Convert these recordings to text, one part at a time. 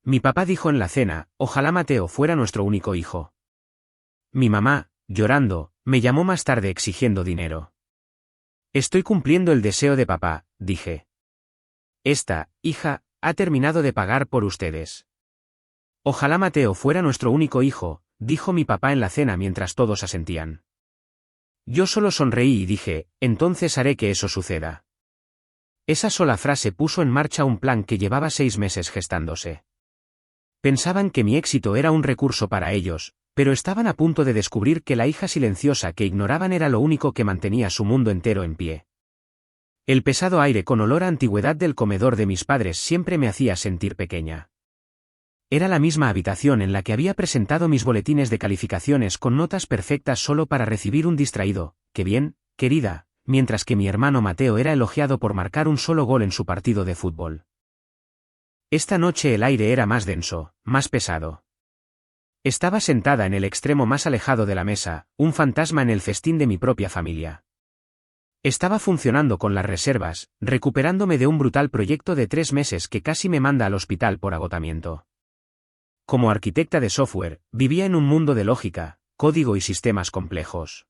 Mi papá dijo en la cena, ojalá Mateo fuera nuestro único hijo. Mi mamá, llorando, me llamó más tarde exigiendo dinero. Estoy cumpliendo el deseo de papá, dije. Esta, hija, ha terminado de pagar por ustedes. Ojalá Mateo fuera nuestro único hijo, dijo mi papá en la cena mientras todos asentían. Yo solo sonreí y dije, entonces haré que eso suceda. Esa sola frase puso en marcha un plan que llevaba 6 meses gestándose. Pensaban que mi éxito era un recurso para ellos, pero estaban a punto de descubrir que la hija silenciosa que ignoraban era lo único que mantenía su mundo entero en pie. El pesado aire con olor a antigüedad del comedor de mis padres siempre me hacía sentir pequeña. Era la misma habitación en la que había presentado mis boletines de calificaciones con notas perfectas solo para recibir un distraído, «Qué bien, querida», mientras que mi hermano Mateo era elogiado por marcar un solo gol en su partido de fútbol. Esta noche el aire era más denso, más pesado. Estaba sentada en el extremo más alejado de la mesa, un fantasma en el festín de mi propia familia. Estaba funcionando con las reservas, recuperándome de un brutal proyecto de 3 meses que casi me manda al hospital por agotamiento. Como arquitecta de software, vivía en un mundo de lógica, código y sistemas complejos.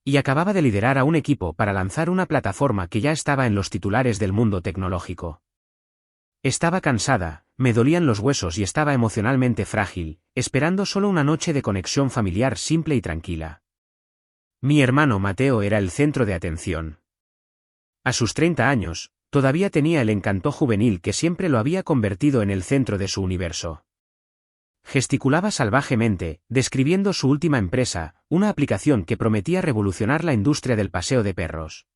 Y acababa de liderar a un equipo para lanzar una plataforma que ya estaba en los titulares del mundo tecnológico. Estaba cansada, me dolían los huesos y estaba emocionalmente frágil, esperando solo una noche de conexión familiar simple y tranquila. Mi hermano Mateo era el centro de atención. A sus 30 años, todavía tenía el encanto juvenil que siempre lo había convertido en el centro de su universo. Gesticulaba salvajemente, describiendo su última empresa, una aplicación que prometía revolucionar la industria del paseo de perros.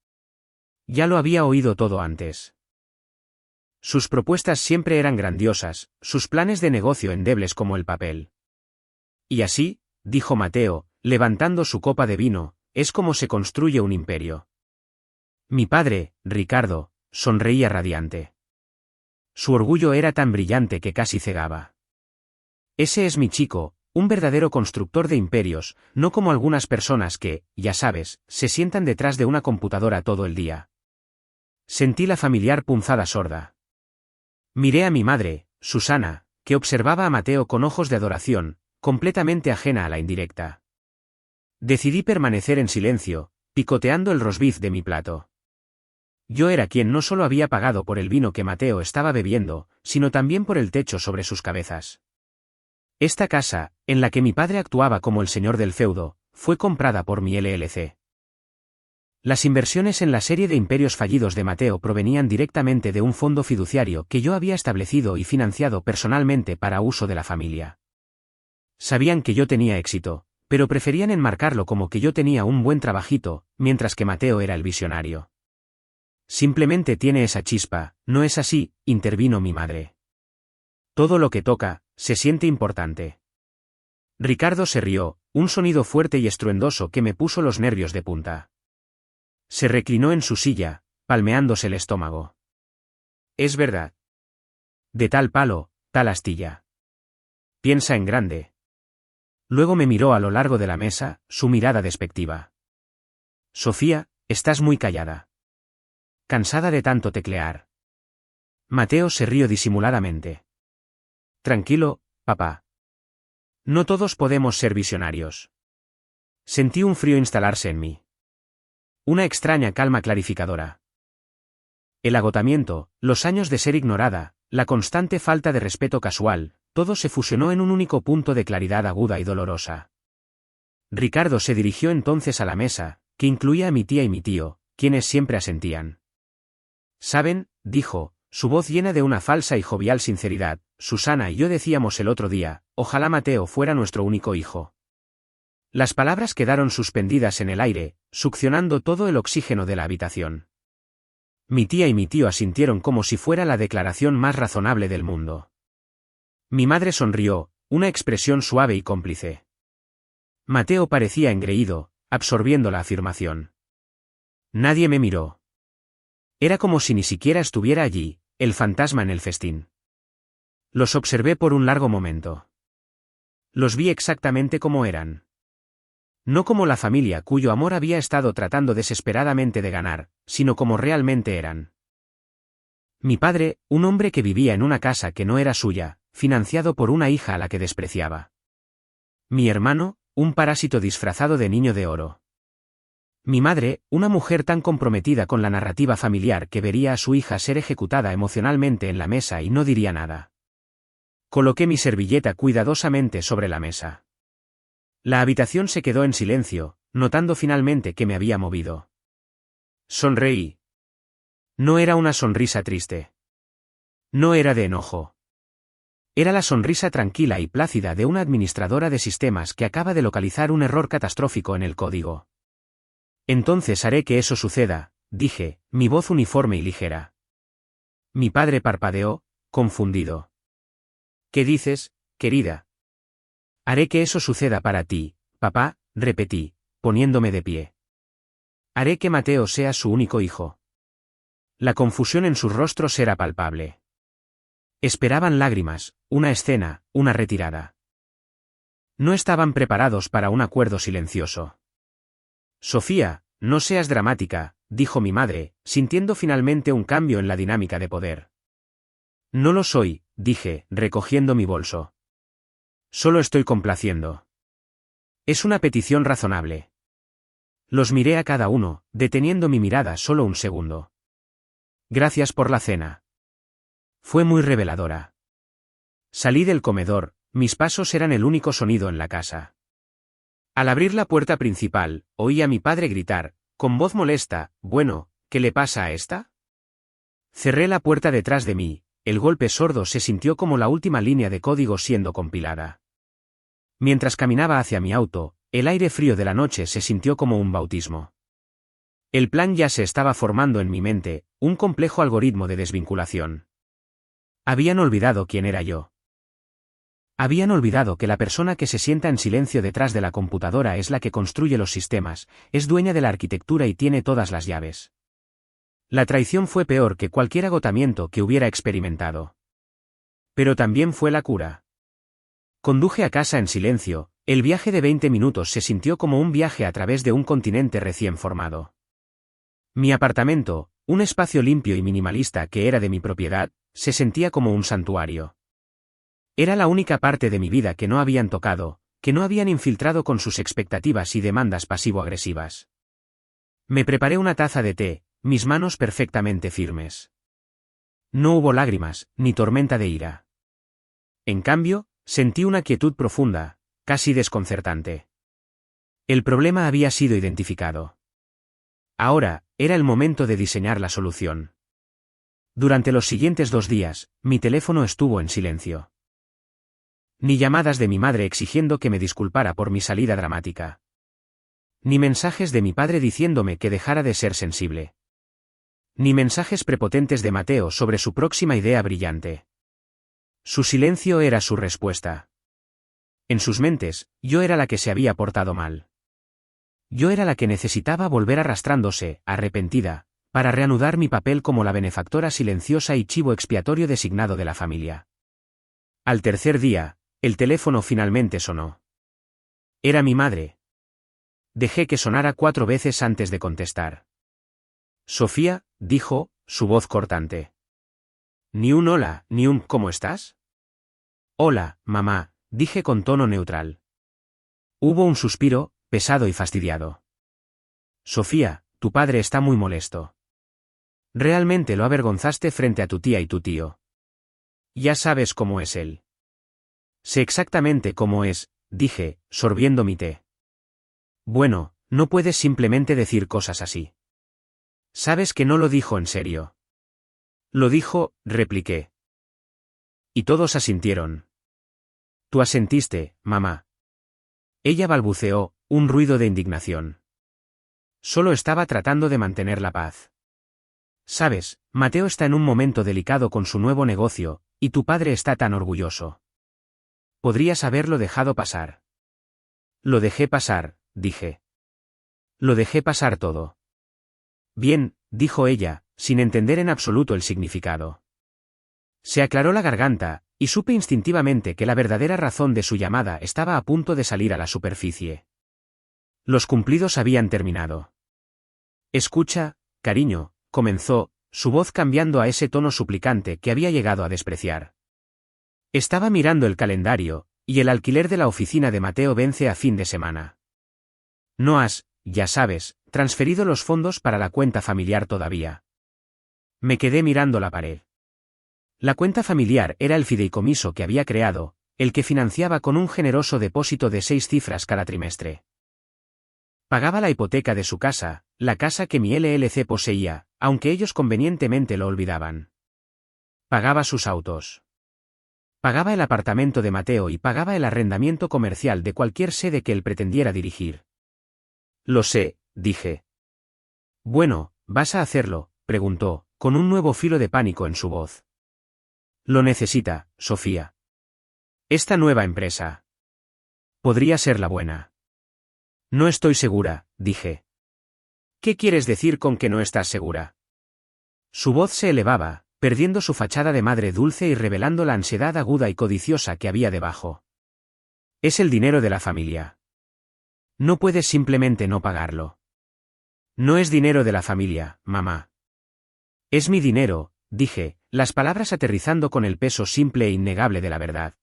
Ya lo había oído todo antes. Sus propuestas siempre eran grandiosas, sus planes de negocio endebles como el papel. Y así, dijo Mateo, levantando su copa de vino, es como se construye un imperio. Mi padre, Ricardo, sonreía radiante. Su orgullo era tan brillante que casi cegaba. Ese es mi chico, un verdadero constructor de imperios, no como algunas personas que, ya sabes, se sientan detrás de una computadora todo el día. Sentí la familiar punzada sorda. Miré a mi madre, Susana, que observaba a Mateo con ojos de adoración, completamente ajena a la indirecta. Decidí permanecer en silencio, picoteando el rosbif de mi plato. Yo era quien no solo había pagado por el vino que Mateo estaba bebiendo, sino también por el techo sobre sus cabezas. Esta casa, en la que mi padre actuaba como el señor del feudo, fue comprada por mi LLC. Las inversiones en la serie de imperios fallidos de Mateo provenían directamente de un fondo fiduciario que yo había establecido y financiado personalmente para uso de la familia. Sabían que yo tenía éxito, pero preferían enmarcarlo como que yo tenía un buen trabajito, mientras que Mateo era el visionario. Simplemente tiene esa chispa, ¿no es así?, intervino mi madre. Todo lo que toca, se siente importante. Ricardo se rió, un sonido fuerte y estruendoso que me puso los nervios de punta. Se reclinó en su silla, palmeándose el estómago. Es verdad. De tal palo, tal astilla. Piensa en grande. Luego me miró a lo largo de la mesa, su mirada despectiva. Sofía, estás muy callada. Cansada de tanto teclear. Mateo se rió disimuladamente. Tranquilo, papá. No todos podemos ser visionarios. Sentí un frío instalarse en mí. Una extraña calma clarificadora. El agotamiento, los años de ser ignorada, la constante falta de respeto casual, todo se fusionó en un único punto de claridad aguda y dolorosa. Ricardo se dirigió entonces a la mesa, que incluía a mi tía y mi tío, quienes siempre asentían. ¿Saben?, dijo, su voz llena de una falsa y jovial sinceridad, Susana y yo decíamos el otro día, ojalá Mateo fuera nuestro único hijo. Las palabras quedaron suspendidas en el aire, succionando todo el oxígeno de la habitación. Mi tía y mi tío asintieron como si fuera la declaración más razonable del mundo. Mi madre sonrió, una expresión suave y cómplice. Mateo parecía engreído, absorbiendo la afirmación. Nadie me miró. Era como si ni siquiera estuviera allí, el fantasma en el festín. Los observé por un largo momento. Los vi exactamente como eran. No como la familia cuyo amor había estado tratando desesperadamente de ganar, sino como realmente eran. Mi padre, un hombre que vivía en una casa que no era suya, financiado por una hija a la que despreciaba. Mi hermano, un parásito disfrazado de niño de oro. Mi madre, una mujer tan comprometida con la narrativa familiar que vería a su hija ser ejecutada emocionalmente en la mesa y no diría nada. Coloqué mi servilleta cuidadosamente sobre la mesa. La habitación se quedó en silencio, notando finalmente que me había movido. Sonreí. No era una sonrisa triste. No era de enojo. Era la sonrisa tranquila y plácida de una administradora de sistemas que acaba de localizar un error catastrófico en el código. Entonces haré que eso suceda, dije, mi voz uniforme y ligera. Mi padre parpadeó, confundido. ¿Qué dices, querida? Haré que eso suceda para ti, papá, repetí, poniéndome de pie. Haré que Mateo sea su único hijo. La confusión en sus rostros era palpable. Esperaban lágrimas, una escena, una retirada. No estaban preparados para un acuerdo silencioso. Sofía, no seas dramática, dijo mi madre, sintiendo finalmente un cambio en la dinámica de poder. No lo soy, dije, recogiendo mi bolso. Solo estoy complaciendo. Es una petición razonable. Los miré a cada uno, deteniendo mi mirada solo un segundo. Gracias por la cena. Fue muy reveladora. Salí del comedor, mis pasos eran el único sonido en la casa. Al abrir la puerta principal, oí a mi padre gritar, con voz molesta, bueno, ¿qué le pasa a esta? Cerré la puerta detrás de mí, el golpe sordo se sintió como la última línea de código siendo compilada. Mientras caminaba hacia mi auto, el aire frío de la noche se sintió como un bautismo. El plan ya se estaba formando en mi mente, un complejo algoritmo de desvinculación. Habían olvidado quién era yo. Habían olvidado que la persona que se sienta en silencio detrás de la computadora es la que construye los sistemas, es dueña de la arquitectura y tiene todas las llaves. La traición fue peor que cualquier agotamiento que hubiera experimentado. Pero también fue la cura. Conduje a casa en silencio, el viaje de 20 minutos se sintió como un viaje a través de un continente recién formado. Mi apartamento, un espacio limpio y minimalista que era de mi propiedad, se sentía como un santuario. Era la única parte de mi vida que no habían tocado, que no habían infiltrado con sus expectativas y demandas pasivo-agresivas. Me preparé una taza de té, mis manos perfectamente firmes. No hubo lágrimas, ni tormenta de ira. En cambio, sentí una quietud profunda, casi desconcertante. El problema había sido identificado. Ahora, era el momento de diseñar la solución. Durante los siguientes 2 días, mi teléfono estuvo en silencio. Ni llamadas de mi madre exigiendo que me disculpara por mi salida dramática. Ni mensajes de mi padre diciéndome que dejara de ser sensible. Ni mensajes prepotentes de Mateo sobre su próxima idea brillante. Su silencio era su respuesta. En sus mentes, yo era la que se había portado mal. Yo era la que necesitaba volver arrastrándose, arrepentida, para reanudar mi papel como la benefactora silenciosa y chivo expiatorio designado de la familia. Al tercer día, el teléfono finalmente sonó. Era mi madre. Dejé que sonara 4 veces antes de contestar. Sofía, dijo, su voz cortante. Ni un hola, ni un ¿cómo estás? Hola, mamá, dije con tono neutral. Hubo un suspiro, pesado y fastidiado. Sofía, tu padre está muy molesto. Realmente lo avergonzaste frente a tu tía y tu tío. Ya sabes cómo es él. Sé exactamente cómo es, dije, sorbiendo mi té. Bueno, no puedes simplemente decir cosas así. Sabes que no lo dijo en serio. Lo dijo, repliqué. Y todos asintieron. Tú asentiste, mamá. Ella balbuceó, un ruido de indignación. Solo estaba tratando de mantener la paz. Sabes, Mateo está en un momento delicado con su nuevo negocio, y tu padre está tan orgulloso. Podrías haberlo dejado pasar. Lo dejé pasar, dije. Lo dejé pasar todo. Bien, dijo ella, sin entender en absoluto el significado. Se aclaró la garganta, y supe instintivamente que la verdadera razón de su llamada estaba a punto de salir a la superficie. Los cumplidos habían terminado. Escucha, cariño, comenzó, su voz cambiando a ese tono suplicante que había llegado a despreciar. Estaba mirando el calendario, y el alquiler de la oficina de Mateo vence a fin de semana. No has, ya sabes, transferido los fondos para la cuenta familiar todavía. Me quedé mirando la pared. La cuenta familiar era el fideicomiso que había creado, el que financiaba con un generoso depósito de 6 cifras cada trimestre. Pagaba la hipoteca de su casa, la casa que mi LLC poseía, aunque ellos convenientemente lo olvidaban. Pagaba sus autos. Pagaba el apartamento de Mateo y pagaba el arrendamiento comercial de cualquier sede que él pretendiera dirigir. Lo sé, dije. Bueno, ¿vas a hacerlo?, preguntó, con un nuevo filo de pánico en su voz. Lo necesita, Sofía. Esta nueva empresa. Podría ser la buena. No estoy segura, dije. ¿Qué quieres decir con que no estás segura? Su voz se elevaba, perdiendo su fachada de madre dulce y revelando la ansiedad aguda y codiciosa que había debajo. Es el dinero de la familia. No puedes simplemente no pagarlo. No es dinero de la familia, mamá. Es mi dinero, dije, las palabras aterrizando con el peso simple e innegable de la verdad.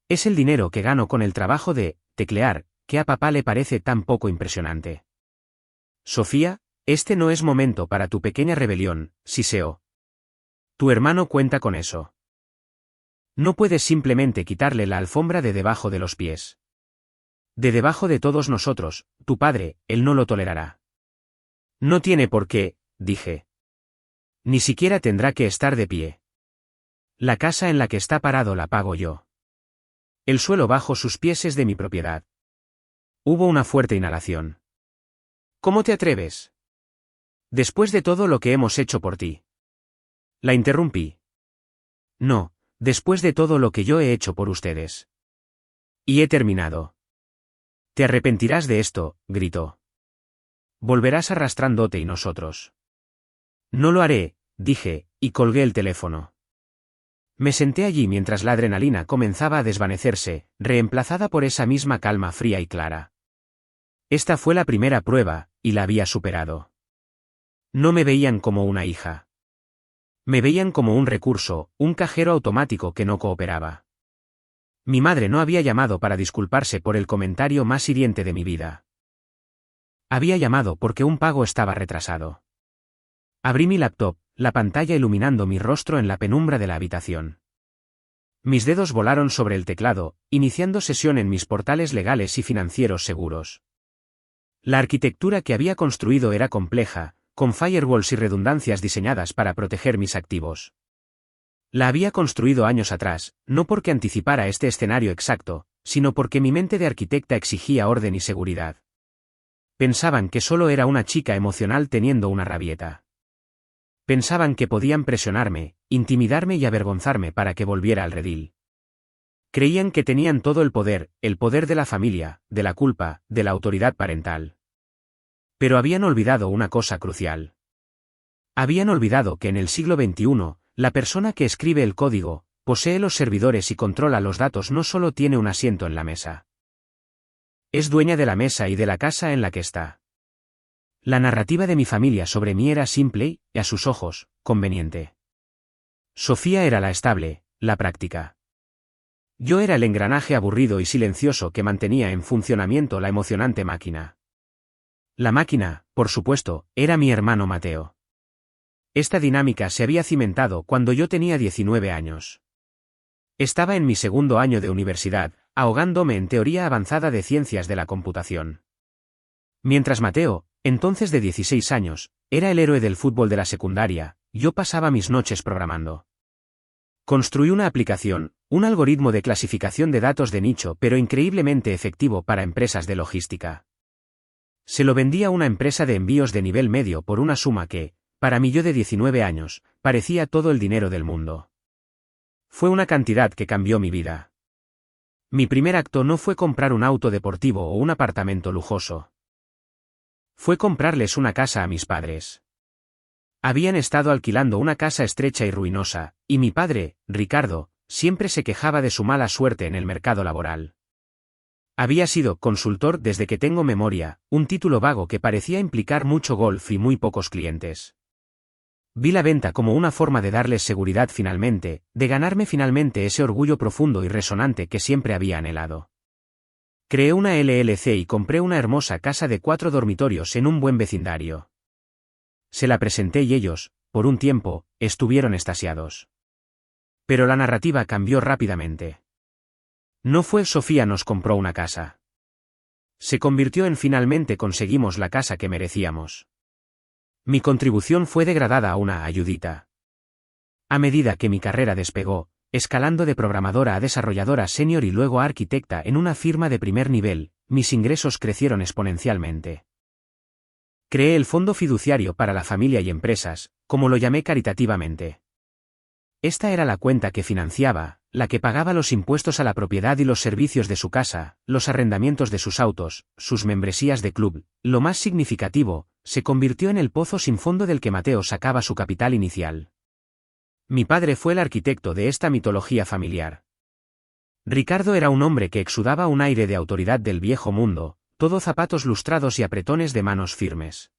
Es el dinero que gano con el trabajo de teclear, que a papá le parece tan poco impresionante. Sofía, este no es momento para tu pequeña rebelión, siseo. Tu hermano cuenta con eso. No puedes simplemente quitarle la alfombra de debajo de los pies. De debajo de todos nosotros, tu padre, él no lo tolerará. No tiene por qué, dije. Ni siquiera tendrá que estar de pie. La casa en la que está parado la pago yo. El suelo bajo sus pies es de mi propiedad. Hubo una fuerte inhalación. ¿Cómo te atreves? Después de todo lo que hemos hecho por ti. La interrumpí. No, después de todo lo que yo he hecho por ustedes. Y he terminado. Te arrepentirás de esto, gritó. Volverás arrastrándote y nosotros. No lo haré, dije, y colgué el teléfono. Me senté allí mientras la adrenalina comenzaba a desvanecerse, reemplazada por esa misma calma fría y clara. Esta fue la primera prueba, y la había superado. No me veían como una hija. Me veían como un recurso, un cajero automático que no cooperaba. Mi madre no había llamado para disculparse por el comentario más hiriente de mi vida. Había llamado porque un pago estaba retrasado. Abrí mi laptop, la pantalla iluminando mi rostro en la penumbra de la habitación. Mis dedos volaron sobre el teclado, iniciando sesión en mis portales legales y financieros seguros. La arquitectura que había construido era compleja, con firewalls y redundancias diseñadas para proteger mis activos. La había construido años atrás, no porque anticipara este escenario exacto, sino porque mi mente de arquitecta exigía orden y seguridad. Pensaban que solo era una chica emocional teniendo una rabieta. Pensaban que podían presionarme, intimidarme y avergonzarme para que volviera al redil. Creían que tenían todo el poder de la familia, de la culpa, de la autoridad parental. Pero habían olvidado una cosa crucial. Habían olvidado que en el siglo XXI, la persona que escribe el código, posee los servidores y controla los datos no solo tiene un asiento en la mesa. Es dueña de la mesa y de la casa en la que está. La narrativa de mi familia sobre mí era simple y, a sus ojos, conveniente. Sofía era la estable, la práctica. Yo era el engranaje aburrido y silencioso que mantenía en funcionamiento la emocionante máquina. La máquina, por supuesto, era mi hermano Mateo. Esta dinámica se había cimentado cuando yo tenía 19 años. Estaba en mi segundo año de universidad, ahogándome en teoría avanzada de ciencias de la computación. Mientras Mateo, entonces de 16 años, era el héroe del fútbol de la secundaria, yo pasaba mis noches programando. Construí una aplicación, un algoritmo de clasificación de datos de nicho pero increíblemente efectivo para empresas de logística. Se lo vendí a una empresa de envíos de nivel medio por una suma que, para mí yo de 19 años, parecía todo el dinero del mundo. Fue una cantidad que cambió mi vida. Mi primer acto no fue comprar un auto deportivo o un apartamento lujoso. Fue comprarles una casa a mis padres. Habían estado alquilando una casa estrecha y ruinosa, y mi padre, Ricardo, siempre se quejaba de su mala suerte en el mercado laboral. Había sido consultor desde que tengo memoria, un título vago que parecía implicar mucho golf y muy pocos clientes. Vi la venta como una forma de darles seguridad finalmente, de ganarme finalmente ese orgullo profundo y resonante que siempre había anhelado. Creé una LLC y compré una hermosa casa de 4 dormitorios en un buen vecindario. Se la presenté y ellos, por un tiempo, estuvieron extasiados. Pero la narrativa cambió rápidamente. No fue Sofía nos compró una casa. Se convirtió en finalmente conseguimos la casa que merecíamos. Mi contribución fue degradada a una ayudita. A medida que mi carrera despegó, escalando de programadora a desarrolladora senior y luego a arquitecta en una firma de primer nivel, mis ingresos crecieron exponencialmente. Creé el Fondo Fiduciario para la Familia y Empresas, como lo llamé caritativamente. Esta era la cuenta que financiaba, la que pagaba los impuestos a la propiedad y los servicios de su casa, los arrendamientos de sus autos, sus membresías de club. Lo más significativo, se convirtió en el pozo sin fondo del que Mateo sacaba su capital inicial. Mi padre fue el arquitecto de esta mitología familiar. Ricardo era un hombre que exudaba un aire de autoridad del viejo mundo, todo zapatos lustrados y apretones de manos firmes.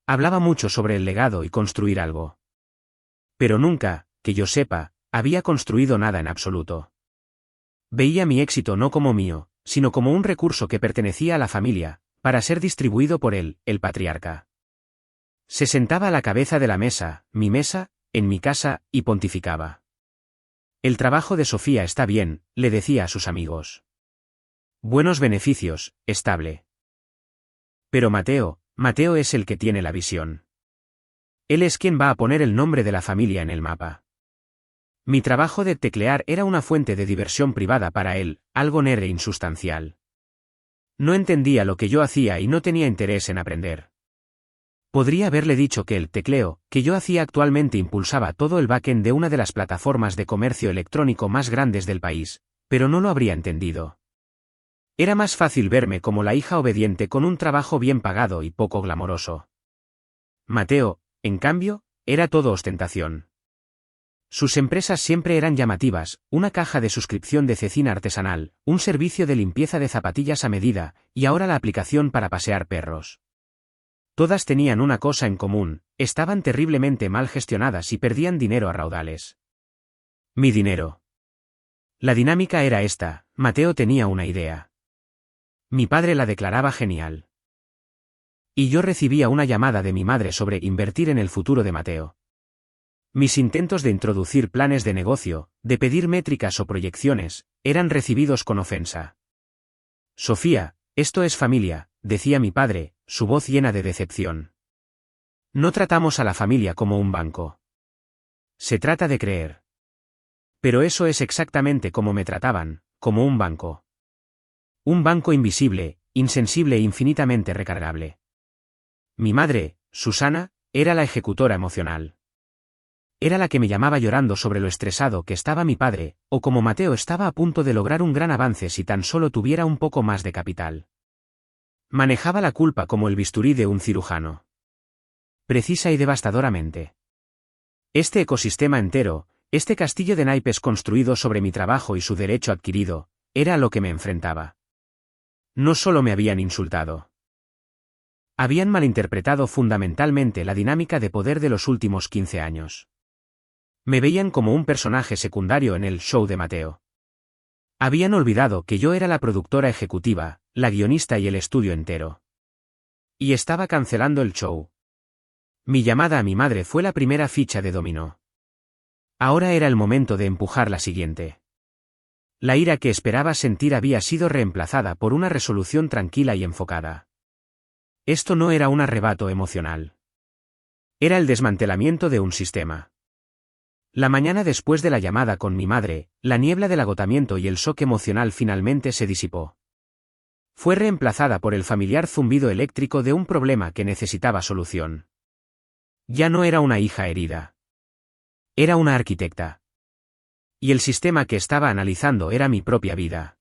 Hablaba mucho sobre el legado y construir algo. Pero nunca, que yo sepa, había construido nada en absoluto. Veía mi éxito no como mío, sino como un recurso que pertenecía a la familia, para ser distribuido por él, el patriarca. Se sentaba a la cabeza de la mesa, mi mesa, en mi casa, y pontificaba. El trabajo de Sofía está bien, le decía a sus amigos. Buenos beneficios, estable. Pero Mateo es el que tiene la visión. Él es quien va a poner el nombre de la familia en el mapa. Mi trabajo de teclear era una fuente de diversión privada para él, algo nerd e insustancial. No entendía lo que yo hacía y no tenía interés en aprender. Podría haberle dicho que el tecleo, que yo hacía actualmente impulsaba todo el backend de una de las plataformas de comercio electrónico más grandes del país, pero no lo habría entendido. Era más fácil verme como la hija obediente con un trabajo bien pagado y poco glamoroso. Mateo, en cambio, era todo ostentación. Sus empresas siempre eran llamativas, una caja de suscripción de cecina artesanal, un servicio de limpieza de zapatillas a medida, y ahora la aplicación para pasear perros. Todas tenían una cosa en común, estaban terriblemente mal gestionadas y perdían dinero a raudales. Mi dinero. La dinámica era esta, Mateo tenía una idea. Mi padre la declaraba genial. Y yo recibía una llamada de mi madre sobre invertir en el futuro de Mateo. Mis intentos de introducir planes de negocio, de pedir métricas o proyecciones, eran recibidos con ofensa. Sofía, esto es familia, decía mi padre, su voz llena de decepción. No tratamos a la familia como un banco. Se trata de creer. Pero eso es exactamente como me trataban, como un banco. Un banco invisible, insensible e infinitamente recargable. Mi madre, Susana, era la ejecutora emocional. Era la que me llamaba llorando sobre lo estresado que estaba mi padre, o como Mateo estaba a punto de lograr un gran avance si tan solo tuviera un poco más de capital. Manejaba la culpa como el bisturí de un cirujano. Precisa y devastadoramente. Este ecosistema entero, este castillo de naipes construido sobre mi trabajo y su derecho adquirido, era a lo que me enfrentaba. No solo me habían insultado. Habían malinterpretado fundamentalmente la dinámica de poder de los últimos 15 años. Me veían como un personaje secundario en el show de Mateo. Habían olvidado que yo era la productora ejecutiva, la guionista y el estudio entero. Y estaba cancelando el show. Mi llamada a mi madre fue la primera ficha de dominó. Ahora era el momento de empujar la siguiente. La ira que esperaba sentir había sido reemplazada por una resolución tranquila y enfocada. Esto no era un arrebato emocional. Era el desmantelamiento de un sistema. La mañana después de la llamada con mi madre, la niebla del agotamiento y el shock emocional finalmente se disipó. Fue reemplazada por el familiar zumbido eléctrico de un problema que necesitaba solución. Ya no era una hija herida. Era una arquitecta. Y el sistema que estaba analizando era mi propia vida.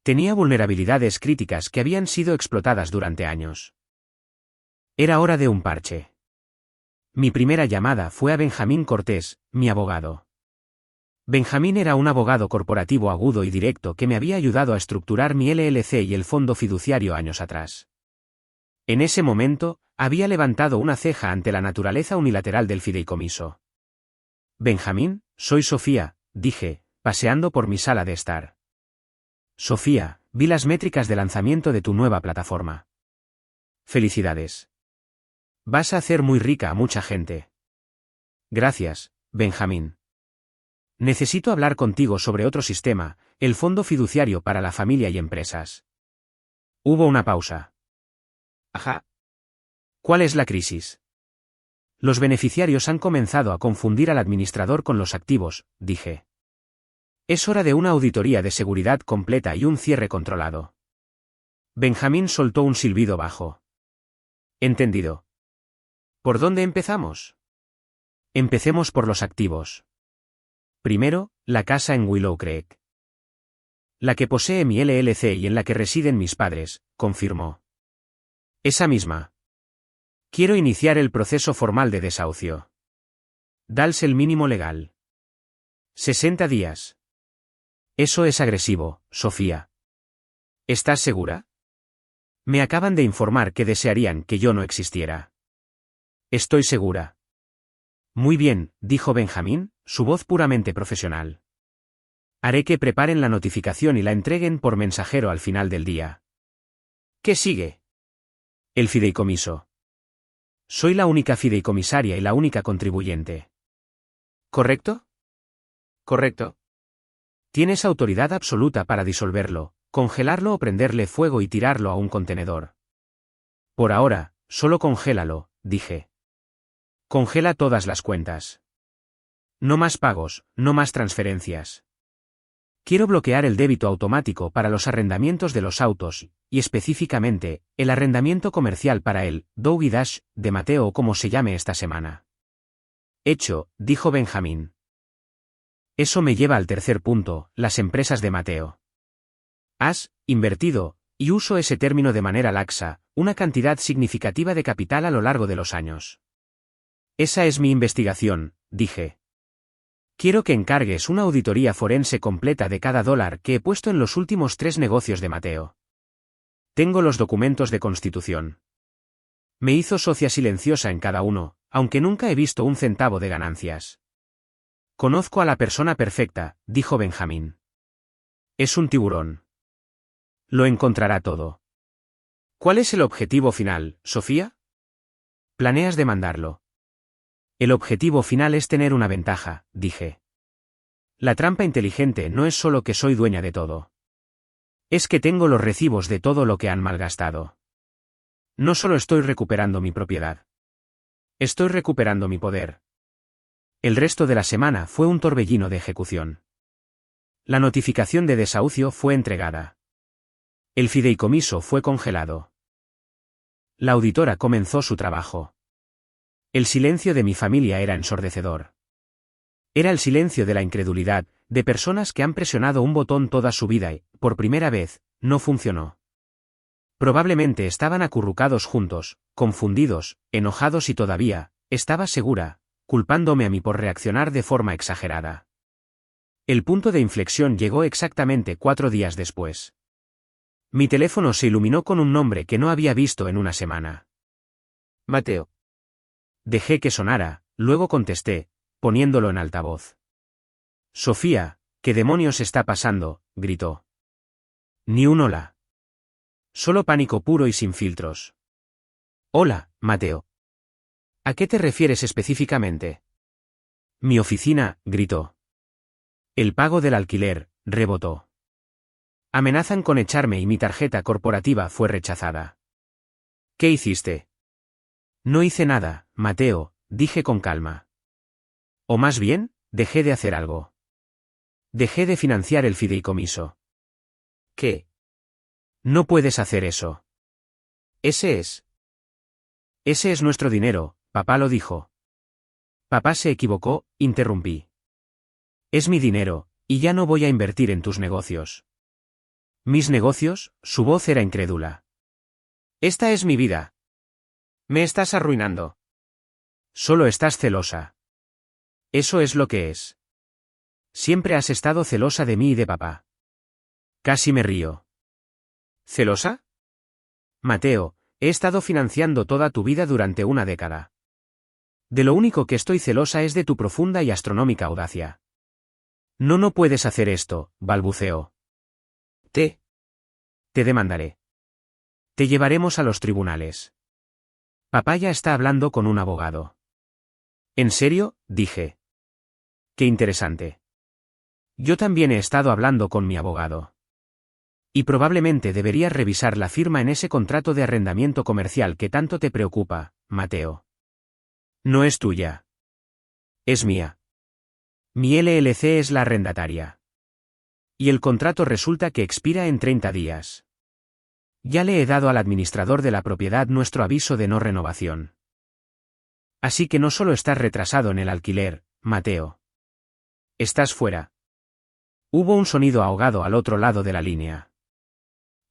Tenía vulnerabilidades críticas que habían sido explotadas durante años. Era hora de un parche. Mi primera llamada fue a Benjamín Cortés, mi abogado. Benjamín era un abogado corporativo agudo y directo que me había ayudado a estructurar mi LLC y el fondo fiduciario años atrás. En ese momento, había levantado una ceja ante la naturaleza unilateral del fideicomiso. Benjamín, soy Sofía, dije, paseando por mi sala de estar. Sofía, vi las métricas de lanzamiento de tu nueva plataforma. Felicidades. Vas a hacer muy rica a mucha gente. Gracias, Benjamín. Necesito hablar contigo sobre otro sistema, el Fondo Fiduciario para la Familia y Empresas. Hubo una pausa. Ajá. ¿Cuál es la crisis? Los beneficiarios han comenzado a confundir al administrador con los activos, dije. Es hora de una auditoría de seguridad completa y un cierre controlado. Benjamín soltó un silbido bajo. Entendido. ¿Por dónde empezamos? Empecemos por los activos. Primero, la casa en Willow Creek. La que posee mi LLC y en la que residen mis padres, confirmó. Esa misma. Quiero iniciar el proceso formal de desahucio. Dals el mínimo legal. 60 días. Eso es agresivo, Sofía. ¿Estás segura? Me acaban de informar que desearían que yo no existiera. Estoy segura. Muy bien, dijo Benjamín, su voz puramente profesional. Haré que preparen la notificación y la entreguen por mensajero al final del día. ¿Qué sigue? El fideicomiso. Soy la única fideicomisaria y la única contribuyente. ¿Correcto? Correcto. Tienes autoridad absoluta para disolverlo, congelarlo o prenderle fuego y tirarlo a un contenedor. Por ahora, solo congélalo, dije. Congela todas las cuentas. No más pagos, no más transferencias. Quiero bloquear el débito automático para los arrendamientos de los autos, y específicamente, el arrendamiento comercial para el Doggy Dash de Mateo o como se llame esta semana. Hecho, dijo Benjamín. Eso me lleva al tercer punto, las empresas de Mateo. Has invertido, y uso ese término de manera laxa, una cantidad significativa de capital a lo largo de los años. Esa es mi investigación, dije. Quiero que encargues una auditoría forense completa de cada dólar que he puesto en los últimos 3 negocios de Mateo. Tengo los documentos de constitución. Me hizo socia silenciosa en cada uno, aunque nunca he visto un centavo de ganancias. Conozco a la persona perfecta, dijo Benjamín. Es un tiburón. Lo encontrará todo. ¿Cuál es el objetivo final, Sofía? ¿Planeas demandarlo? El objetivo final es tener una ventaja, dije. La trampa inteligente no es solo que soy dueña de todo. Es que tengo los recibos de todo lo que han malgastado. No solo estoy recuperando mi propiedad. Estoy recuperando mi poder. El resto de la semana fue un torbellino de ejecución. La notificación de desahucio fue entregada. El fideicomiso fue congelado. La auditora comenzó su trabajo. El silencio de mi familia era ensordecedor. Era el silencio de la incredulidad, de personas que han presionado un botón toda su vida y, por primera vez, no funcionó. Probablemente estaban acurrucados juntos, confundidos, enojados y todavía, estaba segura, culpándome a mí por reaccionar de forma exagerada. El punto de inflexión llegó exactamente 4 días después. Mi teléfono se iluminó con un nombre que no había visto en una semana. Mateo. Dejé que sonara, luego contesté, poniéndolo en altavoz. Sofía, ¿qué demonios está pasando?, gritó. Ni un hola. Solo pánico puro y sin filtros. Hola, Mateo. ¿A qué te refieres específicamente? Mi oficina, gritó. El pago del alquiler, rebotó. Amenazan con echarme y mi tarjeta corporativa fue rechazada. ¿Qué hiciste? No hice nada, Mateo, dije con calma. O más bien, dejé de hacer algo. Dejé de financiar el fideicomiso. ¿Qué? No puedes hacer eso. Ese es nuestro dinero, papá lo dijo. Papá se equivocó, interrumpí. Es mi dinero, y ya no voy a invertir en tus negocios. ¿Mis negocios? Su voz era incrédula. Esta es mi vida. Me estás arruinando. Solo estás celosa. Eso es lo que es. Siempre has estado celosa de mí y de papá. Casi me río. ¿Celosa? Mateo, He estado financiando toda tu vida durante una década. De lo único que estoy celosa es de tu profunda y astronómica audacia. No puedes hacer esto, balbuceó. Te demandaré. Te llevaremos a los tribunales. Papá ya está hablando con un abogado. ¿En serio? Dije. Qué interesante. Yo también he estado hablando con mi abogado. Y probablemente deberías revisar la firma en ese contrato de arrendamiento comercial que tanto te preocupa, Mateo. No es tuya. Es mía. Mi LLC es la arrendataria. Y el contrato resulta que expira en 30 días. Ya le he dado al administrador de la propiedad nuestro aviso de no renovación. Así que no solo estás retrasado en el alquiler, Mateo. Estás fuera. Hubo un sonido ahogado al otro lado de la línea.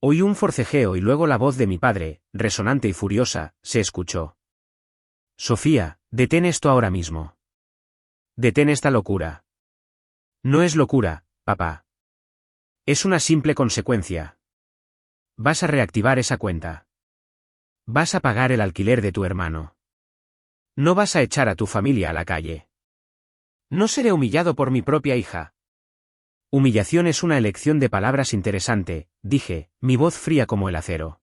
Oí un forcejeo y luego la voz de mi padre, resonante y furiosa, se escuchó. Sofía, detén esto ahora mismo. Detén esta locura. No es locura, papá. Es una simple consecuencia. Vas a reactivar esa cuenta. Vas a pagar el alquiler de tu hermano. No vas a echar a tu familia a la calle. No seré humillado por mi propia hija. Humillación es una elección de palabras interesante, dije, mi voz fría como el acero.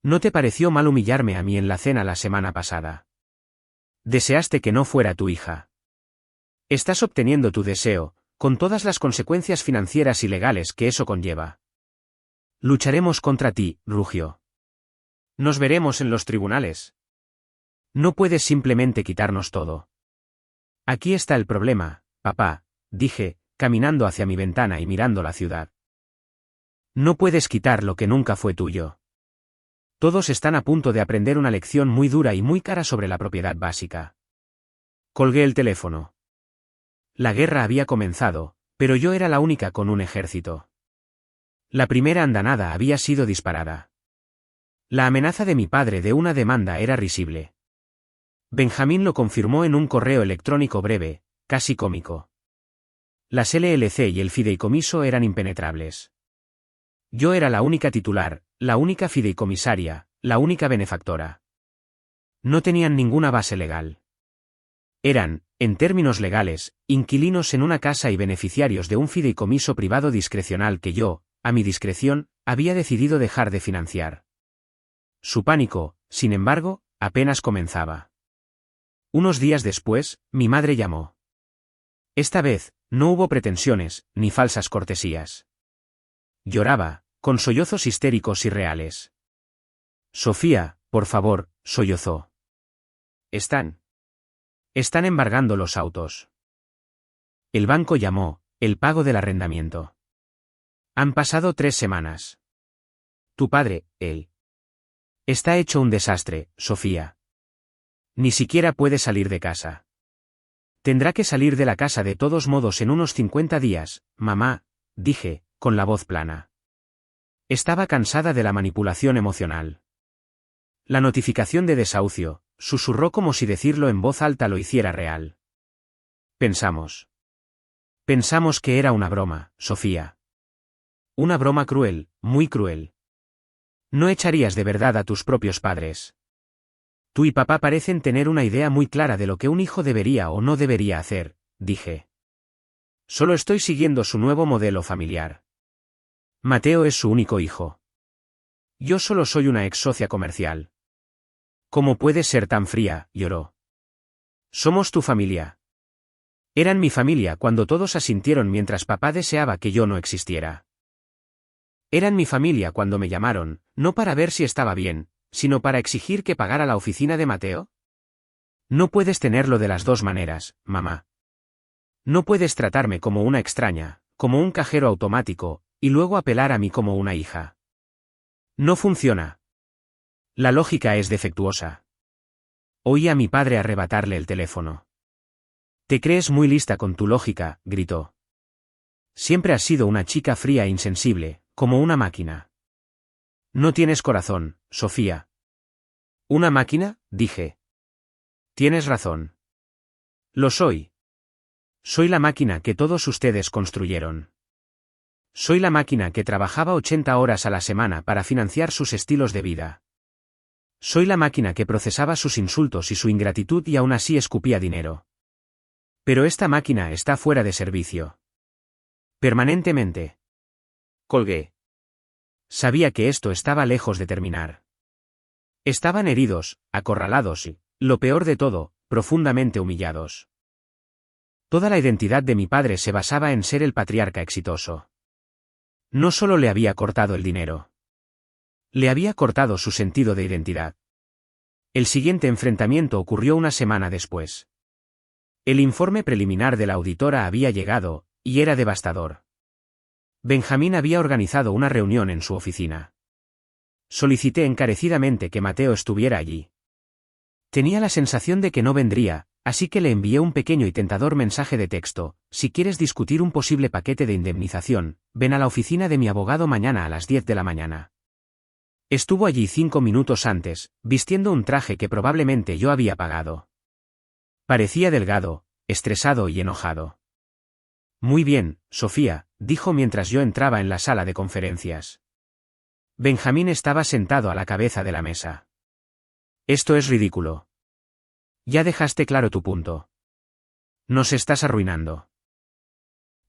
¿No te pareció mal humillarme a mí en la cena la semana pasada? Deseaste que no fuera tu hija. Estás obteniendo tu deseo, con todas las consecuencias financieras y legales que eso conlleva. Lucharemos contra ti, rugió. Nos veremos en los tribunales. No puedes simplemente quitarnos todo. Aquí está el problema, papá, dije, caminando hacia mi ventana y mirando la ciudad. No puedes quitar lo que nunca fue tuyo. Todos están a punto de aprender una lección muy dura y muy cara sobre la propiedad básica. Colgué el teléfono. La guerra había comenzado, pero yo era la única con un ejército. La primera andanada había sido disparada. La amenaza de mi padre de una demanda era risible. Benjamín lo confirmó en un correo electrónico breve, casi cómico. Las LLC y el fideicomiso eran impenetrables. Yo era la única titular, la única fideicomisaria, la única benefactora. No tenían ninguna base legal. Eran, en términos legales, inquilinos en una casa y beneficiarios de un fideicomiso privado discrecional que yo, a mi discreción, había decidido dejar de financiar. Su pánico, sin embargo, apenas comenzaba. Unos días después, mi madre llamó. Esta vez, no hubo pretensiones, ni falsas cortesías. Lloraba, con sollozos histéricos y reales. Sofía, por favor, sollozó. Están embargando los autos. El banco llamó, el pago del arrendamiento. Han pasado 3 semanas. Tu padre, él. Está hecho un desastre, Sofía. Ni siquiera puede salir de casa. Tendrá que salir de la casa de todos modos en unos 50 días, mamá, dije, con la voz plana. Estaba cansada de la manipulación emocional. La notificación de desahucio, susurró como si decirlo en voz alta lo hiciera real. Pensamos que era una broma, Sofía. Una broma cruel, muy cruel. No echarías de verdad a tus propios padres. Tú y papá parecen tener una idea muy clara de lo que un hijo debería o no debería hacer, dije. Solo estoy siguiendo su nuevo modelo familiar. Mateo es su único hijo. Yo solo soy una ex socia comercial. ¿Cómo puedes ser tan fría?, lloró. Somos tu familia. Eran mi familia cuando todos asintieron mientras papá deseaba que yo no existiera. Eran mi familia cuando me llamaron, no para ver si estaba bien, sino para exigir que pagara la oficina de Mateo. No puedes tenerlo de las dos maneras, mamá. No puedes tratarme como una extraña, como un cajero automático, y luego apelar a mí como una hija. No funciona. La lógica es defectuosa. Oí a mi padre arrebatarle el teléfono. Te crees muy lista con tu lógica, gritó. Siempre has sido una chica fría e insensible, como una máquina. No tienes corazón, Sofía. ¿Una máquina?, dije. Tienes razón. Lo soy. Soy la máquina que todos ustedes construyeron. Soy la máquina que trabajaba 80 horas a la semana para financiar sus estilos de vida. Soy la máquina que procesaba sus insultos y su ingratitud y aún así escupía dinero. Pero esta máquina está fuera de servicio. Permanentemente. Colgué. Sabía que esto estaba lejos de terminar. Estaban heridos, acorralados y, lo peor de todo, profundamente humillados. Toda la identidad de mi padre se basaba en ser el patriarca exitoso. No solo le había cortado el dinero. Le había cortado su sentido de identidad. El siguiente enfrentamiento ocurrió una semana después. El informe preliminar de la auditora había llegado, y era devastador. Benjamín había organizado una reunión en su oficina. Solicité encarecidamente que Mateo estuviera allí. Tenía la sensación de que no vendría, así que le envié un pequeño y tentador mensaje de texto: si quieres discutir un posible paquete de indemnización, ven a la oficina de mi abogado mañana a las 10 de la mañana. Estuvo allí 5 minutos antes, vistiendo un traje que probablemente yo había pagado. Parecía delgado, estresado y enojado. Muy bien, Sofía, dijo mientras yo entraba en la sala de conferencias. Benjamín estaba sentado a la cabeza de la mesa. Esto es ridículo. Ya dejaste claro tu punto. Nos estás arruinando.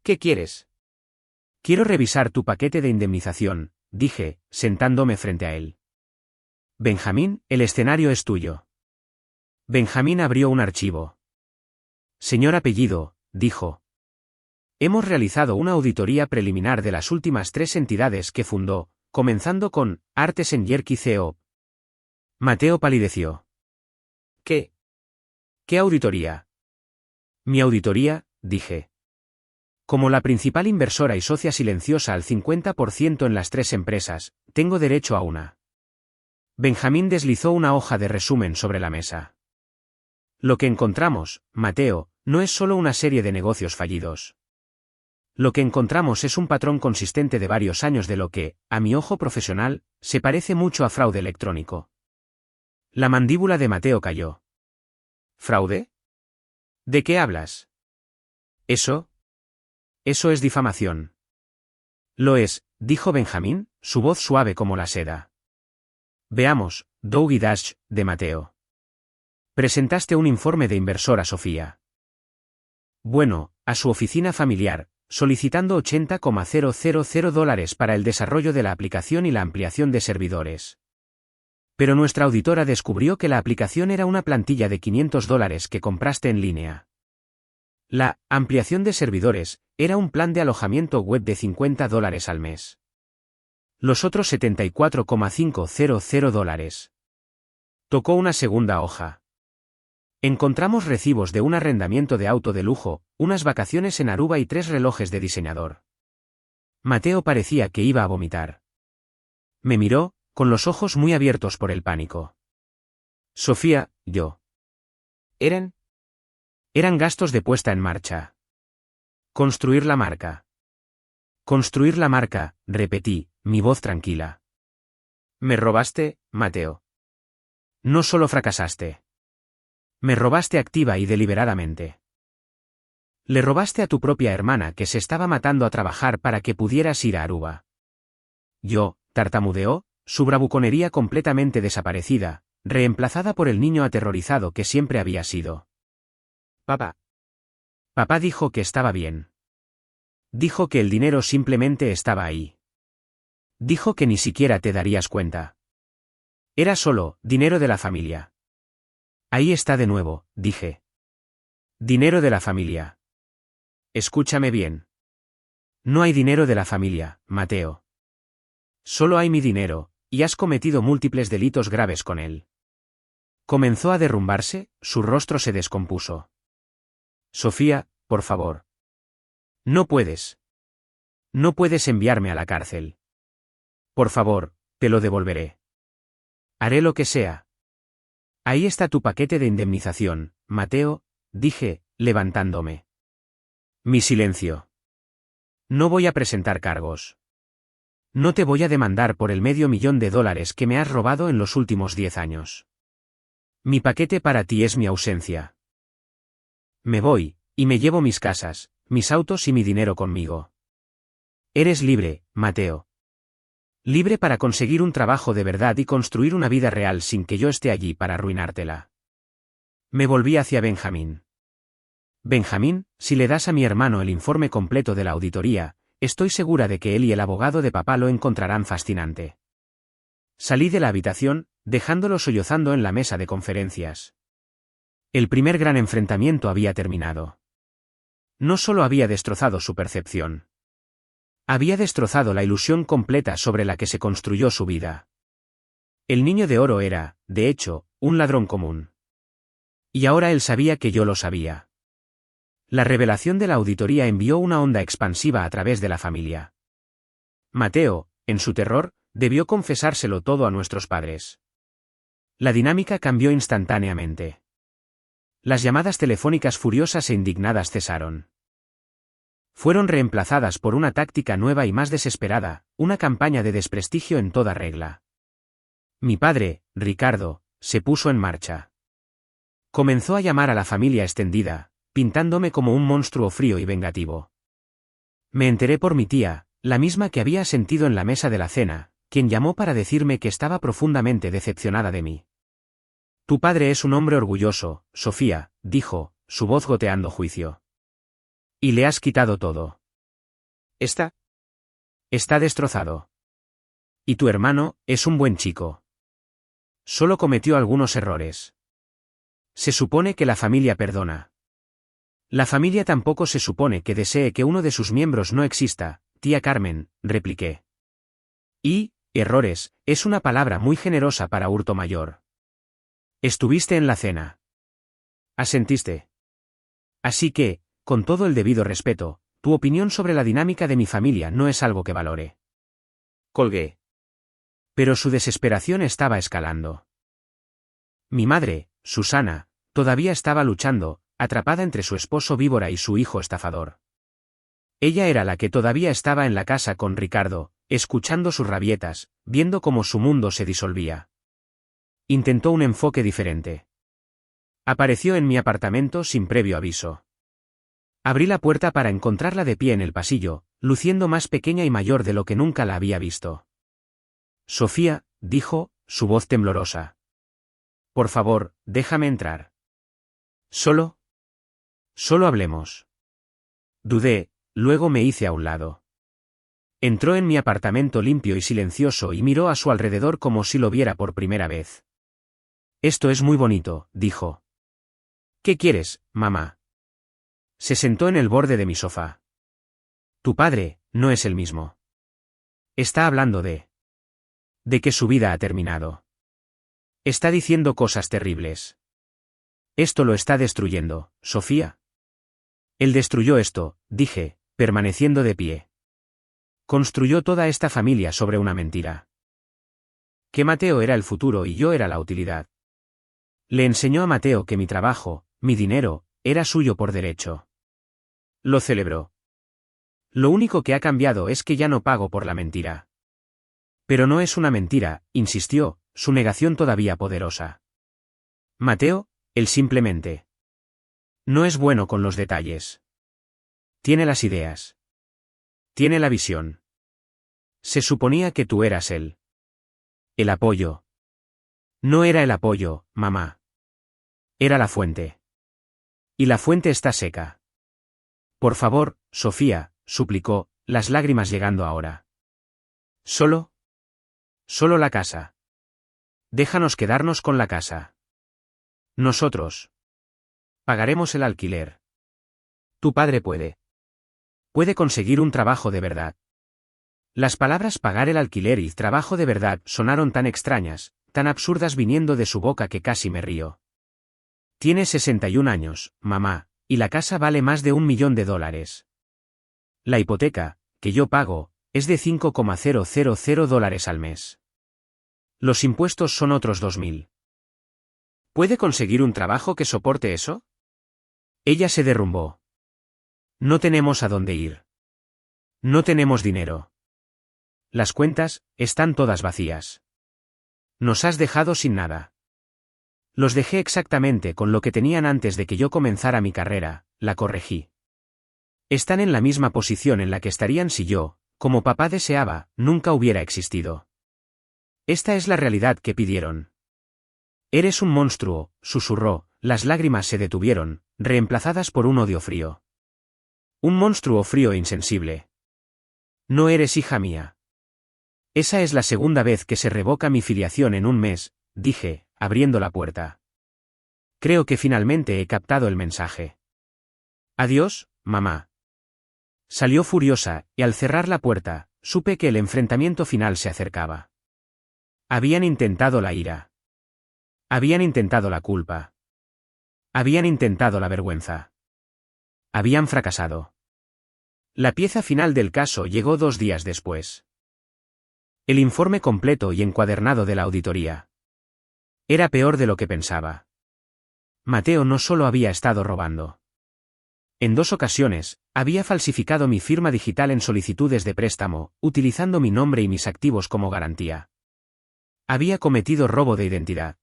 ¿Qué quieres? Quiero revisar tu paquete de indemnización, dije, sentándome frente a él. Benjamín, el escenario es tuyo. Benjamín abrió un archivo. Señor apellido, dijo. Hemos realizado una auditoría preliminar de las últimas 3 entidades que fundó, comenzando con Artesen Yerky Co. Mateo palideció. ¿Qué? ¿Qué auditoría? Mi auditoría, dije. Como la principal inversora y socia silenciosa al 50% en las 3 empresas, tengo derecho a una. Benjamín deslizó una hoja de resumen sobre la mesa. Lo que encontramos, Mateo, no es solo una serie de negocios fallidos. Lo que encontramos es un patrón consistente de varios años de lo que, a mi ojo profesional, se parece mucho a fraude electrónico. La mandíbula de Mateo cayó. ¿Fraude? ¿De qué hablas? Eso es difamación. Lo es, dijo Benjamín, su voz suave como la seda. Veamos, Doug y Dash, de Mateo. Presentaste un informe de inversora Sofía. Bueno, a su oficina familiar, solicitando $80,000 para el desarrollo de la aplicación y la ampliación de servidores. Pero nuestra auditora descubrió que la aplicación era una plantilla de $500 que compraste en línea. La ampliación de servidores era un plan de alojamiento web de $50 al mes. Los otros $74,500. Tocó una segunda hoja. Encontramos recibos de un arrendamiento de auto de lujo, unas vacaciones en Aruba y 3 relojes de diseñador. Mateo parecía que iba a vomitar. Me miró, con los ojos muy abiertos por el pánico. Sofía, yo. Eran gastos de puesta en marcha. Construir la marca. Construir la marca, repetí, mi voz tranquila. Me robaste, Mateo. No solo fracasaste. Me robaste activa y deliberadamente. Le robaste a tu propia hermana que se estaba matando a trabajar para que pudieras ir a Aruba. Yo, tartamudeó, su bravuconería completamente desaparecida, reemplazada por el niño aterrorizado que siempre había sido. Papá. Papá dijo que estaba bien. Dijo que el dinero simplemente estaba ahí. Dijo que ni siquiera te darías cuenta. Era solo dinero de la familia. Ahí está de nuevo, dije. Dinero de la familia. Escúchame bien. No hay dinero de la familia, Mateo. Solo hay mi dinero, y has cometido múltiples delitos graves con él. Comenzó a derrumbarse, su rostro se descompuso. Sofía, por favor. No puedes. No puedes enviarme a la cárcel. Por favor, te lo devolveré. Haré lo que sea. Ahí está tu paquete de indemnización, Mateo, dije, levantándome. Mi silencio. No voy a presentar cargos. No te voy a demandar por el $500,000 que me has robado en los últimos 10 años. Mi paquete para ti es mi ausencia. Me voy, y me llevo mis casas, mis autos y mi dinero conmigo. Eres libre, Mateo. Libre para conseguir un trabajo de verdad y construir una vida real sin que yo esté allí para arruinártela. Me volví hacia Benjamín. Benjamín, si le das a mi hermano el informe completo de la auditoría, estoy segura de que él y el abogado de papá lo encontrarán fascinante. Salí de la habitación, dejándolo sollozando en la mesa de conferencias. El primer gran enfrentamiento había terminado. No solo había destrozado su percepción. Había destrozado la ilusión completa sobre la que se construyó su vida. El niño de oro era, de hecho, un ladrón común. Y ahora él sabía que yo lo sabía. La revelación de la auditoría envió una onda expansiva a través de la familia. Mateo, en su terror, debió confesárselo todo a nuestros padres. La dinámica cambió instantáneamente. Las llamadas telefónicas furiosas e indignadas cesaron. Fueron reemplazadas por una táctica nueva y más desesperada, una campaña de desprestigio en toda regla. Mi padre, Ricardo, se puso en marcha. Comenzó a llamar a la familia extendida, pintándome como un monstruo frío y vengativo. Me enteré por mi tía, la misma que había sentido en la mesa de la cena, quien llamó para decirme que estaba profundamente decepcionada de mí. Tu padre es un hombre orgulloso, Sofía, dijo, su voz goteando juicio. Y le has quitado todo. Está destrozado. Y tu hermano, es un buen chico. Solo cometió algunos errores. Se supone que la familia perdona. La familia tampoco se supone que desee que uno de sus miembros no exista, tía Carmen, repliqué. Y, errores, es una palabra muy generosa para hurto mayor. Estuviste en la cena. Asentiste. Así que, con todo el debido respeto, tu opinión sobre la dinámica de mi familia no es algo que valore. Colgué. Pero su desesperación estaba escalando. Mi madre, Susana, todavía estaba luchando, atrapada entre su esposo víbora y su hijo estafador. Ella era la que todavía estaba en la casa con Ricardo, escuchando sus rabietas, viendo cómo su mundo se disolvía. Intentó un enfoque diferente. Apareció en mi apartamento sin previo aviso. Abrí la puerta para encontrarla de pie en el pasillo, luciendo más pequeña y mayor de lo que nunca la había visto. Sofía, dijo, su voz temblorosa. Por favor, déjame entrar. Solo hablemos. Dudé, luego me hice a un lado. Entró en mi apartamento limpio y silencioso y miró a su alrededor como si lo viera por primera vez. Esto es muy bonito, dijo. ¿Qué quieres, mamá? Se sentó en el borde de mi sofá. Tu padre, no es el mismo. Está hablando de que su vida ha terminado. Está diciendo cosas terribles. Esto lo está destruyendo, Sofía. Él destruyó esto, dije, permaneciendo de pie. Construyó toda esta familia sobre una mentira. Que Mateo era el futuro y yo era la utilidad. Le enseñó a Mateo que mi trabajo, mi dinero, era suyo por derecho. Lo celebró. Lo único que ha cambiado es que ya no pago por la mentira. Pero no es una mentira, insistió, su negación todavía poderosa. Mateo, él simplemente no es bueno con los detalles. Tiene las ideas. Tiene la visión. Se suponía que tú eras él. El apoyo. No era el apoyo, mamá. Era la fuente. Y la fuente está seca. Por favor, Sofía, suplicó, las lágrimas llegando ahora. Solo la casa. Déjanos quedarnos con la casa. Nosotros pagaremos el alquiler. Tu padre puede conseguir un trabajo de verdad. Las palabras pagar el alquiler y trabajo de verdad sonaron tan extrañas, tan absurdas viniendo de su boca que casi me río. Tiene 61 años, mamá, y la casa vale más de $1 millón. La hipoteca, que yo pago, es de $5,000 al mes. Los impuestos son otros 2.000. ¿Puede conseguir un trabajo que soporte eso? Ella se derrumbó. No tenemos a dónde ir. No tenemos dinero. Las cuentas, están todas vacías. Nos has dejado sin nada. Los dejé exactamente con lo que tenían antes de que yo comenzara mi carrera, la corregí. Están en la misma posición en la que estarían si yo, como papá deseaba, nunca hubiera existido. Esta es la realidad que pidieron. Eres un monstruo, susurró, las lágrimas se detuvieron, reemplazadas por un odio frío. Un monstruo frío e insensible. No eres hija mía. Esa es la segunda vez que se revoca mi filiación en un mes, dije, abriendo la puerta. Creo que finalmente he captado el mensaje. Adiós, mamá. Salió furiosa, y al cerrar la puerta, supe que el enfrentamiento final se acercaba. Habían intentado la ira. Habían intentado la culpa. Habían intentado la vergüenza. Habían fracasado. La pieza final del caso llegó 2 días después. El informe completo y encuadernado de la auditoría. Era peor de lo que pensaba. Mateo no solo había estado robando. En 2 ocasiones, había falsificado mi firma digital en solicitudes de préstamo, utilizando mi nombre y mis activos como garantía. Había cometido robo de identidad.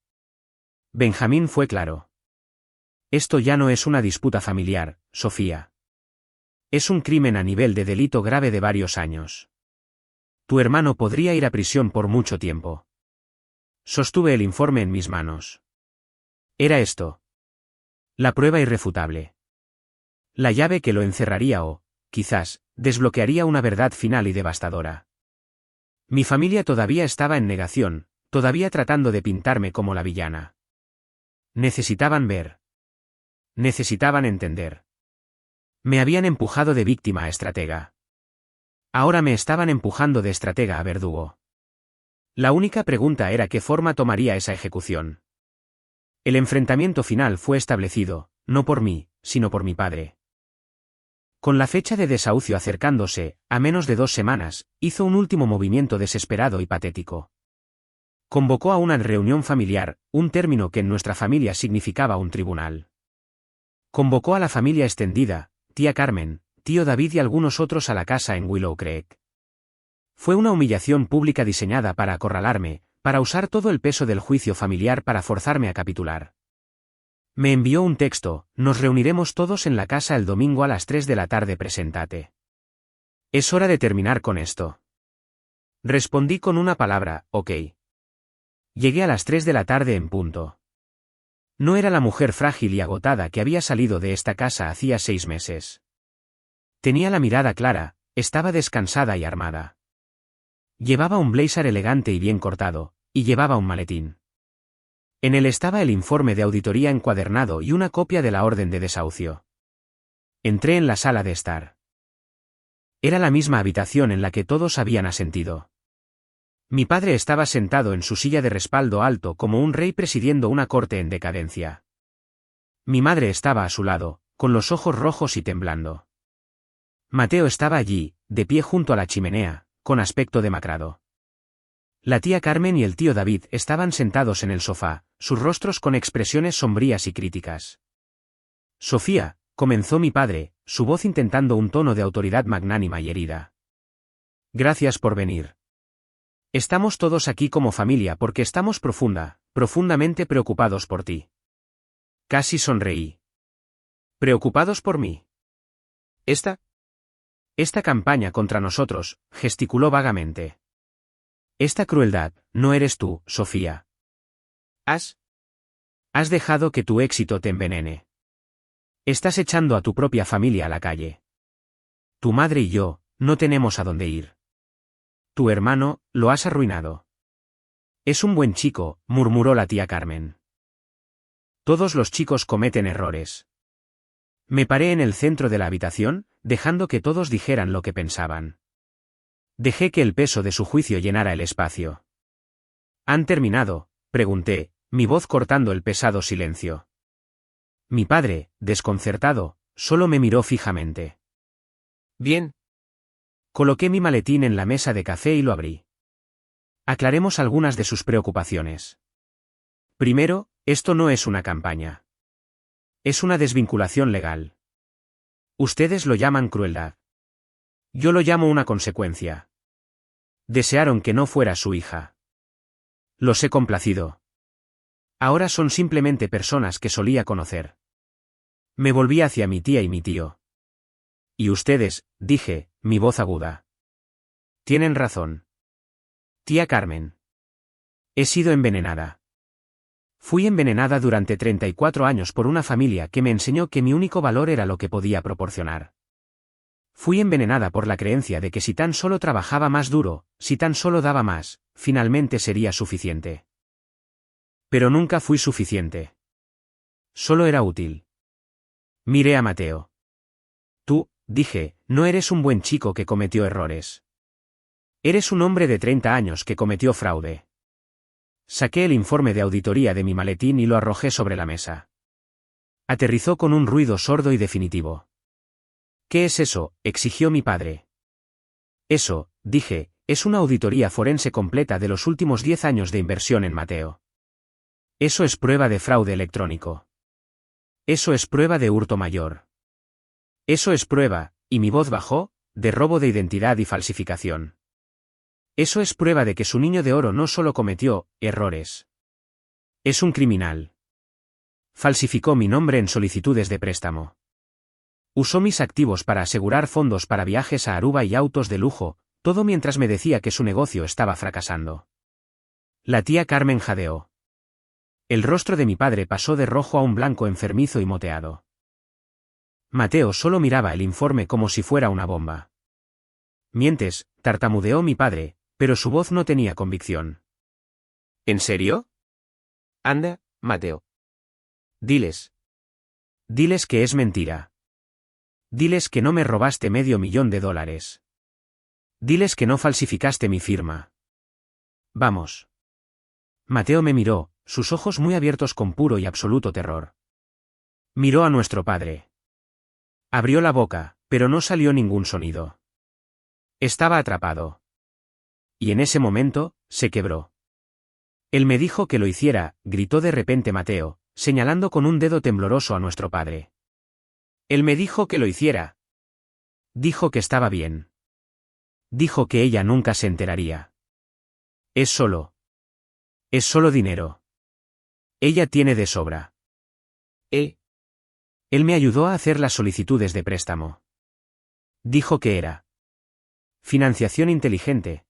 Benjamín fue claro. Esto ya no es una disputa familiar, Sofía. Es un crimen a nivel de delito grave de varios años. Tu hermano podría ir a prisión por mucho tiempo. Sostuve el informe en mis manos. Era esto. La prueba irrefutable. La llave que lo encerraría o, quizás, desbloquearía una verdad final y devastadora. Mi familia todavía estaba en negación, todavía tratando de pintarme como la villana. Necesitaban ver. Necesitaban entender. Me habían empujado de víctima a estratega. Ahora me estaban empujando de estratega a verdugo. La única pregunta era qué forma tomaría esa ejecución. El enfrentamiento final fue establecido, no por mí, sino por mi padre. Con la fecha de desahucio acercándose, a menos de 2 semanas, hizo un último movimiento desesperado y patético. Convocó a una reunión familiar, un término que en nuestra familia significaba un tribunal. Convocó a la familia extendida, tía Carmen, tío David y algunos otros a la casa en Willow Creek. Fue una humillación pública diseñada para acorralarme, para usar todo el peso del juicio familiar para forzarme a capitular. Me envió un texto: nos reuniremos todos en la casa el domingo a las 3 de la tarde, preséntate. Es hora de terminar con esto. Respondí con una palabra: ok. Llegué a las 3 de la tarde en punto. No era la mujer frágil y agotada que había salido de esta casa hacía 6 meses. Tenía la mirada clara, estaba descansada y armada. Llevaba un blazer elegante y bien cortado, y llevaba un maletín. En él estaba el informe de auditoría encuadernado y una copia de la orden de desahucio. Entré en la sala de estar. Era la misma habitación en la que todos habían asentido. Mi padre estaba sentado en su silla de respaldo alto como un rey presidiendo una corte en decadencia. Mi madre estaba a su lado, con los ojos rojos y temblando. Mateo estaba allí, de pie junto a la chimenea, con aspecto demacrado. La tía Carmen y el tío David estaban sentados en el sofá, sus rostros con expresiones sombrías y críticas. Sofía, comenzó mi padre, su voz intentando un tono de autoridad magnánima y herida. Gracias por venir. Estamos todos aquí como familia porque estamos profundamente preocupados por ti. Casi sonreí. ¿Preocupados por mí? Esta campaña contra nosotros, gesticuló vagamente. Esta crueldad, no eres tú, Sofía. Has dejado que tu éxito te envenene. Estás echando a tu propia familia a la calle. Tu madre y yo, no tenemos a dónde ir. Tu hermano, lo has arruinado. Es un buen chico, murmuró la tía Carmen. Todos los chicos cometen errores. Me paré en el centro de la habitación, dejando que todos dijeran lo que pensaban. Dejé que el peso de su juicio llenara el espacio. ¿Han terminado?, pregunté, mi voz cortando el pesado silencio. Mi padre, desconcertado, solo me miró fijamente. Bien. Coloqué mi maletín en la mesa de café y lo abrí. Aclaremos algunas de sus preocupaciones. Primero, esto no es una campaña. Es una desvinculación legal. Ustedes lo llaman crueldad. Yo lo llamo una consecuencia. Desearon que no fuera su hija. Los he complacido. Ahora son simplemente personas que solía conocer. Me volví hacia mi tía y mi tío. Y ustedes, dije, mi voz aguda. Tienen razón. Tía Carmen. He sido envenenada. Fui envenenada durante 34 años por una familia que me enseñó que mi único valor era lo que podía proporcionar. Fui envenenada por la creencia de que si tan solo trabajaba más duro, si tan solo daba más, finalmente sería suficiente. Pero nunca fui suficiente. Solo era útil. Miré a Mateo. Tú, dije, no eres un buen chico que cometió errores. Eres un hombre de 30 años que cometió fraude. Saqué el informe de auditoría de mi maletín y lo arrojé sobre la mesa. Aterrizó con un ruido sordo y definitivo. ¿Qué es eso?, exigió mi padre. Eso, dije, es una auditoría forense completa de los últimos 10 años de inversión en Mateo. Eso es prueba de fraude electrónico. Eso es prueba de hurto mayor. Eso es prueba, y mi voz bajó, de robo de identidad y falsificación. Eso es prueba de que su niño de oro no solo cometió errores. Es un criminal. Falsificó mi nombre en solicitudes de préstamo. Usó mis activos para asegurar fondos para viajes a Aruba y autos de lujo, todo mientras me decía que su negocio estaba fracasando. La tía Carmen jadeó. El rostro de mi padre pasó de rojo a un blanco enfermizo y moteado. Mateo solo miraba el informe como si fuera una bomba. Mientes, tartamudeó mi padre, pero su voz no tenía convicción. ¿En serio? Anda, Mateo. Diles. Diles que es mentira. Diles que no me robaste $500,000. Diles que no falsificaste mi firma. Vamos. Mateo me miró, sus ojos muy abiertos con puro y absoluto terror. Miró a nuestro padre. Abrió la boca, pero no salió ningún sonido. Estaba atrapado. Y en ese momento, se quebró. Él me dijo que lo hiciera, gritó de repente Mateo, señalando con un dedo tembloroso a nuestro padre. Él me dijo que lo hiciera. Dijo que estaba bien. Dijo que ella nunca se enteraría. Es solo dinero. Ella tiene de sobra. Él me ayudó a hacer las solicitudes de préstamo. Dijo que era financiación inteligente.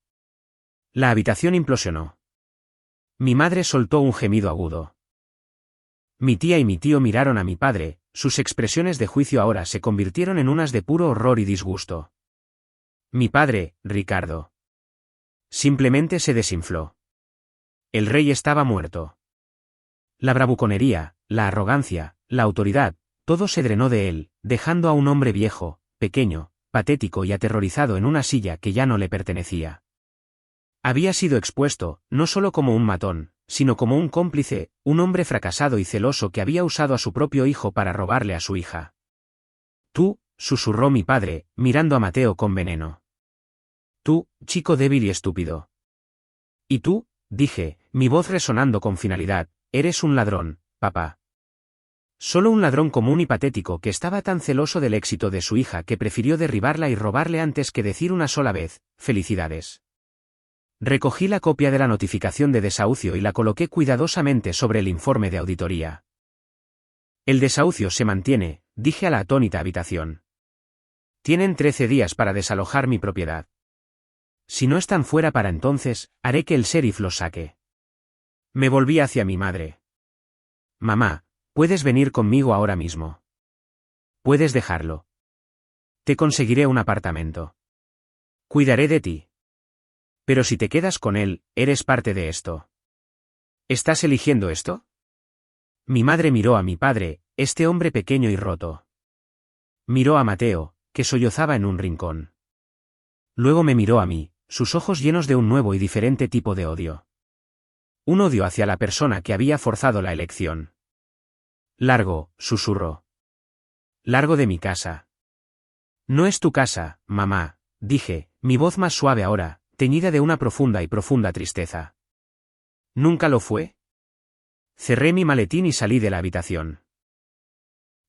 La habitación implosionó. Mi madre soltó un gemido agudo. Mi tía y mi tío miraron a mi padre, sus expresiones de juicio ahora se convirtieron en unas de puro horror y disgusto. Mi padre, Ricardo. Simplemente se desinfló. El rey estaba muerto. La bravuconería, la arrogancia, la autoridad, todo se drenó de él, dejando a un hombre viejo, pequeño, patético y aterrorizado en una silla que ya no le pertenecía. Había sido expuesto, no solo como un matón, sino como un cómplice, un hombre fracasado y celoso que había usado a su propio hijo para robarle a su hija. Tú, susurró mi padre, mirando a Mateo con veneno. Tú, chico débil y estúpido. Y tú, dije, mi voz resonando con finalidad, eres un ladrón, papá. Solo un ladrón común y patético que estaba tan celoso del éxito de su hija que prefirió derribarla y robarle antes que decir una sola vez, felicidades. Recogí la copia de la notificación de desahucio y la coloqué cuidadosamente sobre el informe de auditoría. El desahucio se mantiene, dije a la atónita habitación. Tienen 13 días para desalojar mi propiedad. Si no están fuera para entonces, haré que el sheriff los saque. Me volví hacia mi madre. Mamá, puedes venir conmigo ahora mismo. Puedes dejarlo. Te conseguiré un apartamento. Cuidaré de ti. Pero si te quedas con él, eres parte de esto. ¿Estás eligiendo esto? Mi madre miró a mi padre, este hombre pequeño y roto. Miró a Mateo, que sollozaba en un rincón. Luego me miró a mí, sus ojos llenos de un nuevo y diferente tipo de odio. Un odio hacia la persona que había forzado la elección. Largo, susurró. Largo de mi casa. No es tu casa, mamá, dije, mi voz más suave ahora, teñida de una profunda y profunda tristeza. ¿Nunca lo fue? Cerré mi maletín y salí de la habitación.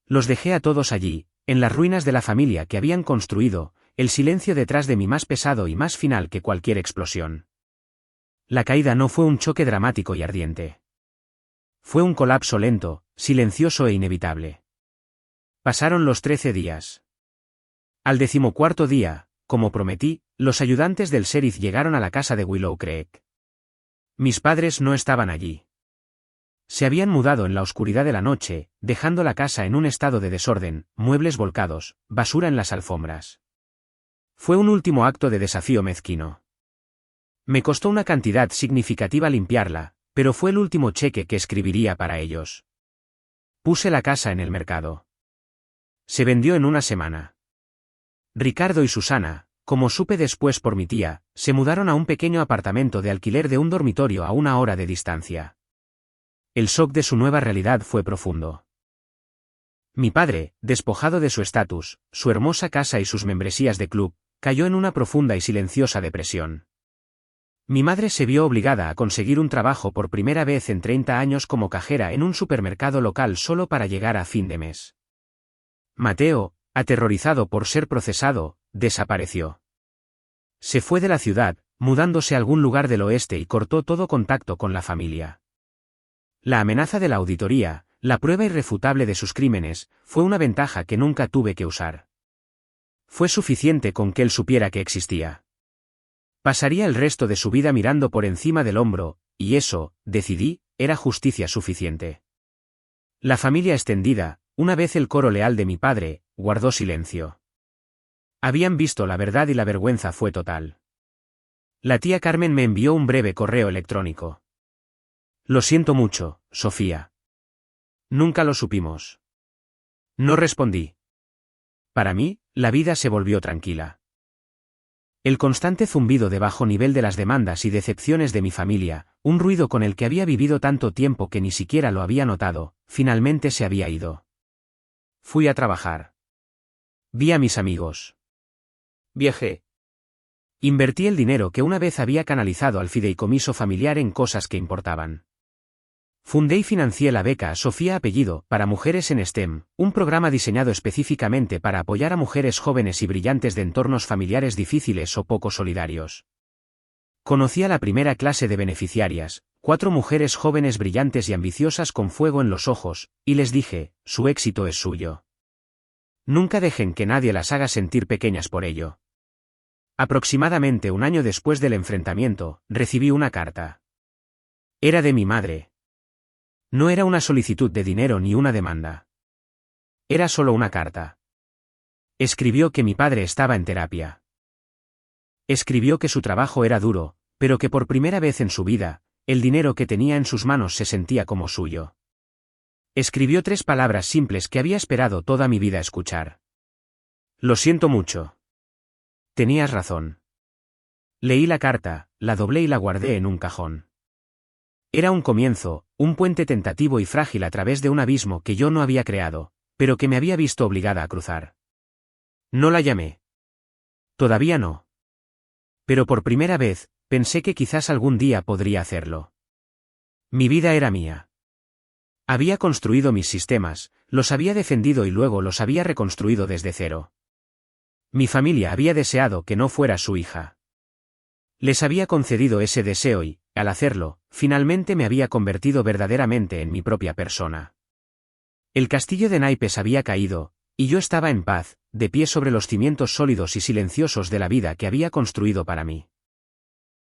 Los dejé a todos allí, en las ruinas de la familia que habían construido, el silencio detrás de mí más pesado y más final que cualquier explosión. La caída no fue un choque dramático y ardiente. Fue un colapso lento, silencioso e inevitable. Pasaron los 13 días. Al 14º día, como prometí, Los ayudantes del sheriff llegaron a la casa de Willow Creek. Mis padres no estaban allí. Se habían mudado en la oscuridad de la noche, dejando la casa en un estado de desorden, muebles volcados, basura en las alfombras. Fue un último acto de desafío mezquino. Me costó una cantidad significativa limpiarla, pero fue el último cheque que escribiría para ellos. Puse la casa en el mercado. Se vendió en una semana. Ricardo y Susana, como supe después por mi tía, se mudaron a un pequeño apartamento de alquiler de un dormitorio a 1 hora de distancia. El shock de su nueva realidad fue profundo. Mi padre, despojado de su estatus, su hermosa casa y sus membresías de club, cayó en una profunda y silenciosa depresión. Mi madre se vio obligada a conseguir un trabajo por primera vez en 30 años como cajera en un supermercado local solo para llegar a fin de mes. Mateo, aterrorizado por ser procesado, desapareció. Se fue de la ciudad, mudándose a algún lugar del oeste y cortó todo contacto con la familia. La amenaza de la auditoría, la prueba irrefutable de sus crímenes, fue una ventaja que nunca tuve que usar. Fue suficiente con que él supiera que existía. Pasaría el resto de su vida mirando por encima del hombro, y eso, decidí, era justicia suficiente. La familia extendida, una vez el coro leal de mi padre, guardó silencio. Habían visto la verdad y la vergüenza fue total. La tía Carmen me envió un breve correo electrónico. Lo siento mucho, Sofía. Nunca lo supimos. No respondí. Para mí, la vida se volvió tranquila. El constante zumbido de bajo nivel de las demandas y decepciones de mi familia, un ruido con el que había vivido tanto tiempo que ni siquiera lo había notado, finalmente se había ido. Fui a trabajar. Vi a mis amigos. Viajé. Invertí el dinero que una vez había canalizado al fideicomiso familiar en cosas que importaban. Fundé y financié la beca Sofía Apellido para mujeres en STEM, un programa diseñado específicamente para apoyar a mujeres jóvenes y brillantes de entornos familiares difíciles o poco solidarios. Conocí a la primera clase de beneficiarias, 4 mujeres jóvenes brillantes y ambiciosas con fuego en los ojos, y les dije, su éxito es suyo. Nunca dejen que nadie las haga sentir pequeñas por ello. Aproximadamente 1 año después del enfrentamiento, recibí una carta. Era de mi madre. No era una solicitud de dinero ni una demanda. Era solo una carta. Escribió que mi padre estaba en terapia. Escribió que su trabajo era duro, pero que por primera vez en su vida, el dinero que tenía en sus manos se sentía como suyo. Escribió 3 palabras simples que había esperado toda mi vida escuchar. Lo siento mucho. Tenías razón. Leí la carta, la doblé y la guardé en un cajón. Era un comienzo, un puente tentativo y frágil a través de un abismo que yo no había creado, pero que me había visto obligada a cruzar. No la llamé. Todavía no. Pero por primera vez, pensé que quizás algún día podría hacerlo. Mi vida era mía. Había construido mis sistemas, los había defendido y luego los había reconstruido desde cero. Mi familia había deseado que no fuera su hija. Les había concedido ese deseo y, al hacerlo, finalmente me había convertido verdaderamente en mi propia persona. El castillo de naipes había caído, y yo estaba en paz, de pie sobre los cimientos sólidos y silenciosos de la vida que había construido para mí.